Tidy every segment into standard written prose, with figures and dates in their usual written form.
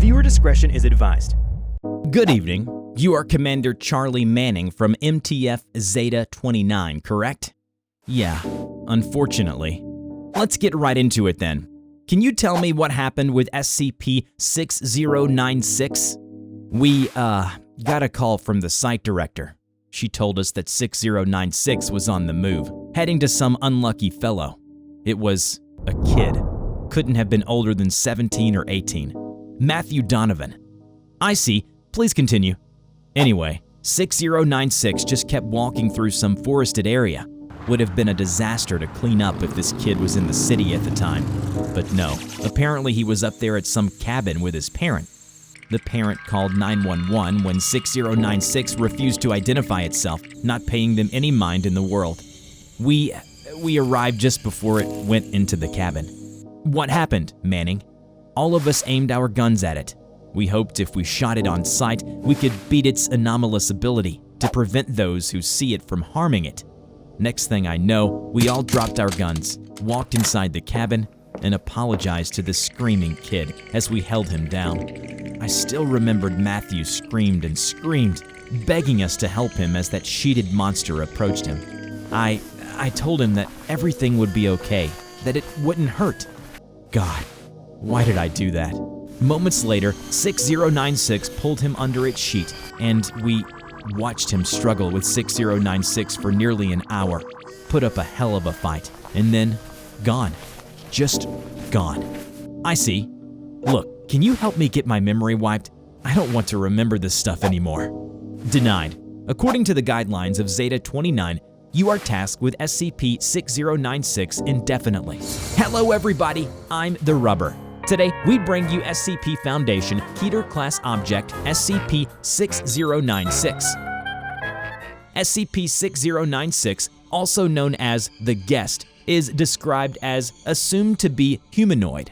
Viewer discretion is advised. Good evening. You are Commander Charlie Manning from MTF Zeta 29, correct? Yeah, unfortunately. Let's get right into it then. Can you tell me what happened with SCP-6096? We, got a call from the site director. She told us that 6096 was on the move, heading to some unlucky fellow. It was a kid. Couldn't have been older than 17 or 18. Matthew Donovan. I see. Please continue. Anyway, 6096 just kept walking through some forested area. Would have been a disaster to clean up if this kid was in the city at the time. But no, apparently he was up there at some cabin with his parent. The parent called 911 when 6096 refused to identify itself, not paying them any mind in the world. We arrived just before it went into the cabin. What happened, Manning? All of us aimed our guns at it. We hoped if we shot it on sight, we could beat its anomalous ability to prevent those who see it from harming it. Next thing I know, we all dropped our guns, walked inside the cabin, and apologized to the screaming kid as we held him down. I still remembered Matthew screamed and screamed, begging us to help him as that sheeted monster approached him. I told him that everything would be okay, that it wouldn't hurt. God, why did I do that? Moments later, 6096 pulled him under its sheet, and we watched him struggle with 6096 for nearly an hour, put up a hell of a fight, and then gone. Just gone. I see. Look, can you help me get my memory wiped? I don't want to remember this stuff anymore. Denied. According to the guidelines of Zeta 29, you are tasked with SCP-6096 indefinitely. Hello everybody, I'm TheRubber. Today, we bring you SCP Foundation KETER Class Object SCP-6096. SCP-6096, also known as the Guest, is described as assumed to be humanoid.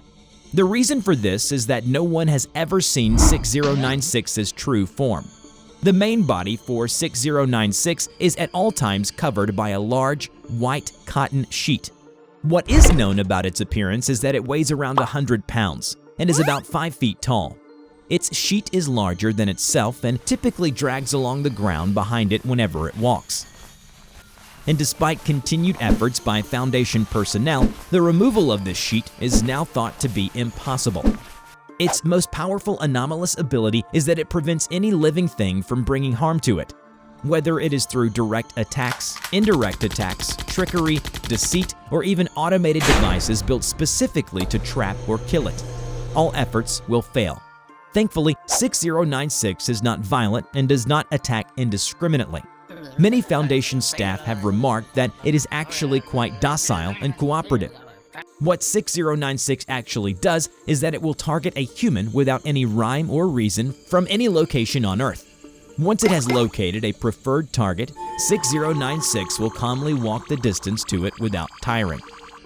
The reason for this is that no one has ever seen 6096's true form. The main body for 6096 is at all times covered by a large, white cotton sheet. What is known about its appearance is that it weighs around 100 pounds and is about 5 feet tall. Its sheet is larger than itself and typically drags along the ground behind it whenever it walks. And despite continued efforts by Foundation personnel, the removal of this sheet is now thought to be impossible. Its most powerful anomalous ability is that it prevents any living thing from bringing harm to it. Whether it is through direct attacks, indirect attacks, trickery, deceit, or even automated devices built specifically to trap or kill it, all efforts will fail. Thankfully, 6096 is not violent and does not attack indiscriminately. Many Foundation staff have remarked that it is actually quite docile and cooperative. What 6096 actually does is that it will target a human without any rhyme or reason from any location on Earth. Once it has located a preferred target, 6096 will calmly walk the distance to it without tiring.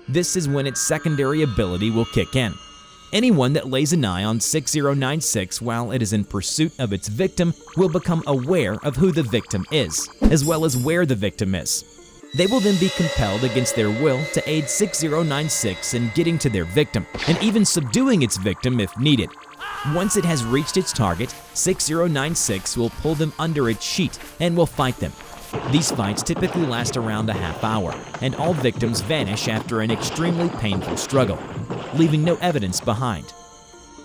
This is when its secondary ability will kick in. Anyone that lays an eye on 6096 while it is in pursuit of its victim will become aware of who the victim is, as well as where the victim is. They will then be compelled against their will to aid 6096 in getting to their victim, and even subduing its victim if needed. Once it has reached its target, 6096 will pull them under its sheet and will fight them. These fights typically last around a half hour, and all victims vanish after an extremely painful struggle, leaving no evidence behind.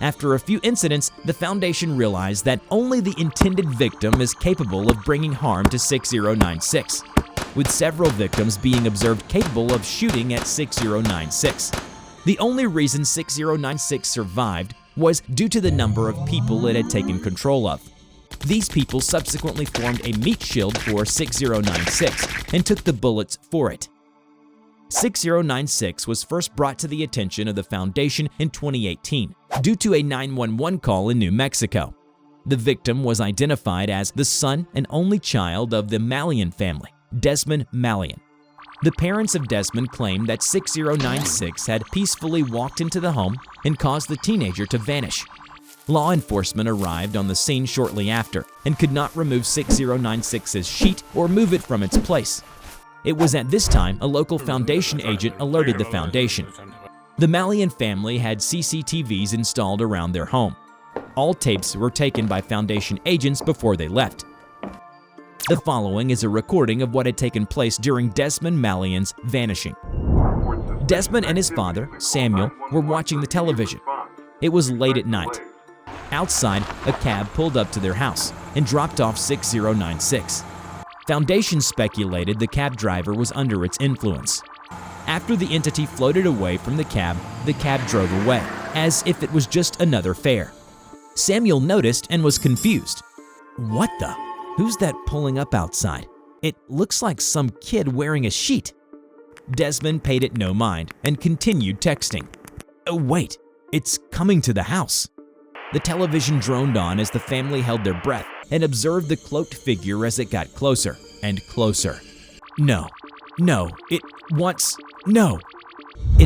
After a few incidents, the Foundation realized that only the intended victim is capable of bringing harm to 6096, with several victims being observed capable of shooting at 6096. The only reason 6096 survived was due to the number of people it had taken control of. These people subsequently formed a meat shield for 6096 and took the bullets for it. 6096 was first brought to the attention of the Foundation in 2018 due to a 911 call in New Mexico. The victim was identified as the son and only child of the Malian family, Desmond Malian. The parents of Desmond claimed that 6096 had peacefully walked into the home and caused the teenager to vanish. Law enforcement arrived on the scene shortly after and could not remove 6096's sheet or move it from its place. It was at this time a local Foundation agent alerted the Foundation. The Malian family had CCTVs installed around their home. All tapes were taken by Foundation agents before they left. The following is a recording of what had taken place during Desmond Malian's vanishing. Desmond and his father, Samuel, were watching the television. It was late at night. Outside, a cab pulled up to their house and dropped off 6096. Foundation speculated the cab driver was under its influence. After the entity floated away from the cab drove away, as if it was just another fare. Samuel noticed and was confused. What the? Who's that pulling up outside? It looks like some kid wearing a sheet. Desmond paid it no mind and continued texting. Oh wait, it's coming to the house. The television droned on as the family held their breath and observed the cloaked figure as it got closer and closer. No. It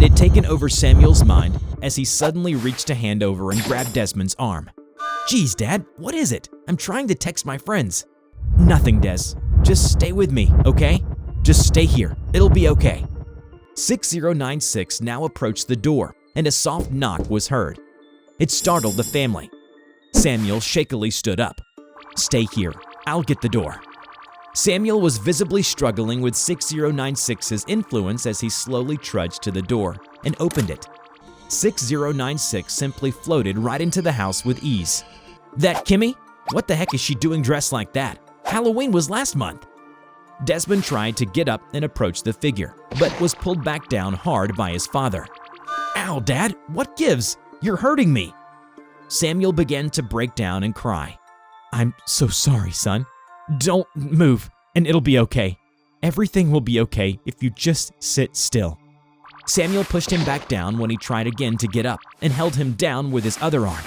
had taken over Samuel's mind as he suddenly reached a hand over and grabbed Desmond's arm. Geez, Dad, what is it? I'm trying to text my friends. Nothing, Des. Just stay with me, okay? Just stay here. It'll be okay. 6096 now approached the door, and a soft knock was heard. It startled the family. Samuel shakily stood up. Stay here. I'll get the door. Samuel was visibly struggling with 6096's influence as he slowly trudged to the door and opened it. 6096 simply floated right into the house with ease. That Kimmy? What the heck is she doing dressed like that? Halloween was last month. Desmond tried to get up and approach the figure, but was pulled back down hard by his father. Ow, Dad, what gives? You're hurting me. Samuel began to break down and cry. I'm so sorry, son. Don't move, and it'll be okay. Everything will be okay if you just sit still. Samuel pushed him back down when he tried again to get up and held him down with his other arm.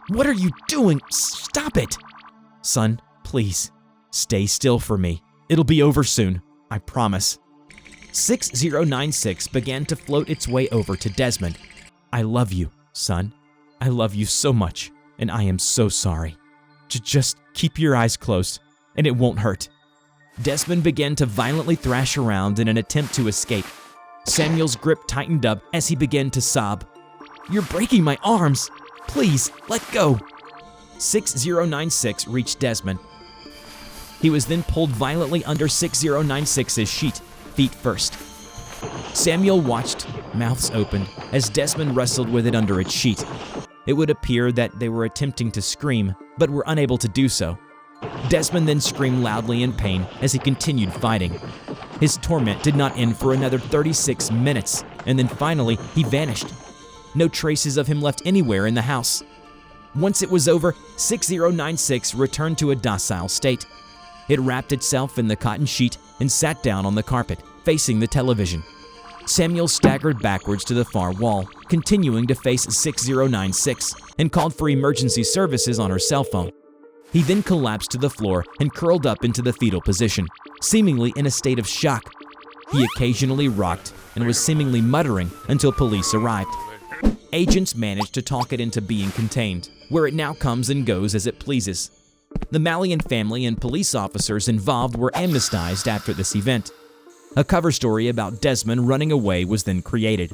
What are you doing? Stop it! Son, please, stay still for me. It'll be over soon, I promise. 6096 began to float its way over to Desmond. I love you, son. I love you so much, and I am so sorry. Just keep your eyes closed, and it won't hurt. Desmond began to violently thrash around in an attempt to escape. Samuel's grip tightened up as he began to sob. You're breaking my arms. Please, let go. 6096 reached Desmond. He was then pulled violently under 6096's sheet, feet first. Samuel watched, mouths opened, as Desmond wrestled with it under its sheet. It would appear that they were attempting to scream, but were unable to do so. Desmond then screamed loudly in pain as he continued fighting. His torment did not end for another 36 minutes, and then finally he vanished. No traces of him left anywhere in the house. Once it was over, 6096 returned to a docile state. It wrapped itself in the cotton sheet and sat down on the carpet, facing the television. Samuel staggered backwards to the far wall, continuing to face 6096, and called for emergency services on her cell phone. He then collapsed to the floor and curled up into the fetal position, seemingly in a state of shock. He occasionally rocked and was seemingly muttering until police arrived. Agents managed to talk it into being contained, where it now comes and goes as it pleases. The Malian family and police officers involved were amnestized after this event. A cover story about Desmond running away was then created.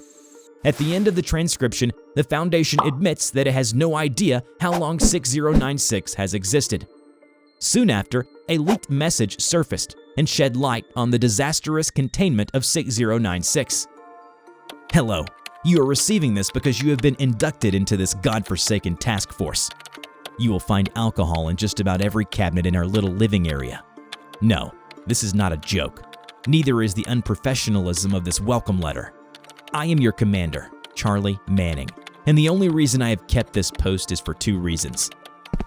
At the end of the transcription, the Foundation admits that it has no idea how long 6096 has existed. Soon after, a leaked message surfaced and shed light on the disastrous containment of 6096. Hello, you are receiving this because you have been inducted into this godforsaken task force. You will find alcohol in just about every cabinet in our little living area. No, this is not a joke. Neither is the unprofessionalism of this welcome letter. I am your commander, Charlie Manning, and the only reason I have kept this post is for two reasons.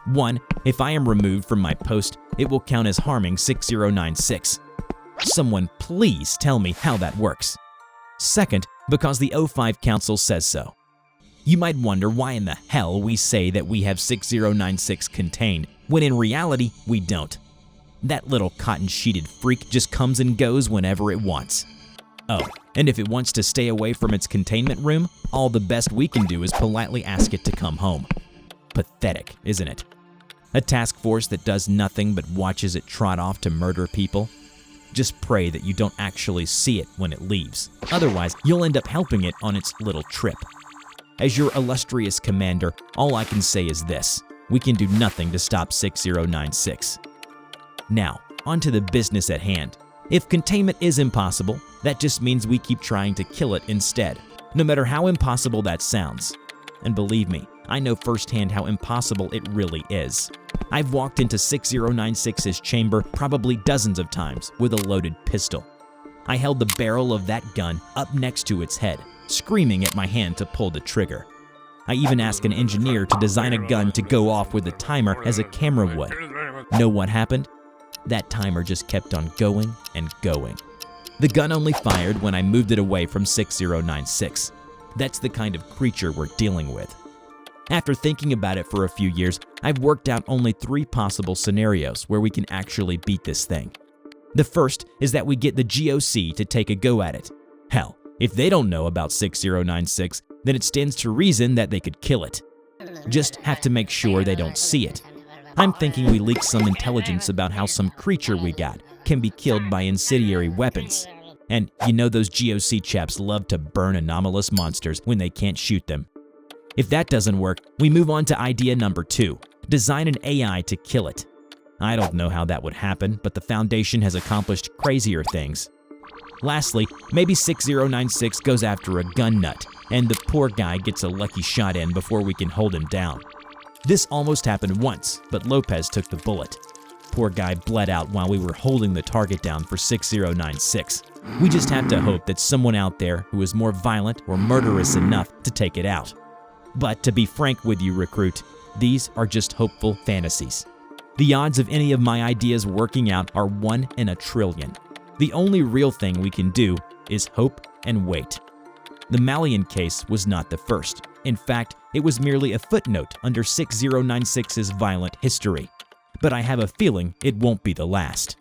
One, if I am removed from my post, it will count as harming 6096. Someone please tell me how that works. Second, because the O5 Council says so. You might wonder why in the hell we say that we have 6096 contained, when in reality we don't. That little cotton-sheeted freak just comes and goes whenever it wants. Oh, and if it wants to stay away from its containment room, all the best we can do is politely ask it to come home. Pathetic, isn't it? A task force that does nothing but watches it trot off to murder people. Just pray that you don't actually see it when it leaves. Otherwise, you'll end up helping it on its little trip. As your illustrious commander, all I can say is this. we can do nothing to stop 6096. Now, onto the business at hand. If containment is impossible, that just means we keep trying to kill it instead, no matter how impossible that sounds. And believe me, I know firsthand how impossible it really is. I've walked into 6096's chamber probably dozens of times with a loaded pistol. I held the barrel of that gun up next to its head, screaming at my hand to pull the trigger. I even asked an engineer to design a gun to go off with a timer as a camera would. Know what happened? That timer just kept on going and going. The gun only fired when I moved it away from 6096. That's the kind of creature we're dealing with. After thinking about it for a few years, I've worked out only 3 possible scenarios where we can actually beat this thing. The first is that we get the GOC to take a go at it. Hell, if they don't know about 6096, then it stands to reason that they could kill it. Just have to make sure they don't see it. I'm thinking we leak some intelligence about how some creature we got can be killed by incendiary weapons. And you know those GOC chaps love to burn anomalous monsters when they can't shoot them. If that doesn't work, we move on to idea number 2, design an AI to kill it. I don't know how that would happen, but the Foundation has accomplished crazier things. Lastly, maybe 6096 goes after a gun nut, and the poor guy gets a lucky shot in before we can hold him down. This almost happened once, but Lopez took the bullet. Poor guy bled out while we were holding the target down for 6096. We just have to hope that someone out there who is more violent or murderous enough to take it out. But to be frank with you, recruit, these are just hopeful fantasies. The odds of any of my ideas working out are 1 in a trillion. The only real thing we can do is hope and wait. The Malian case was not the first. In fact, it was merely a footnote under 6096's violent history. But I have a feeling it won't be the last.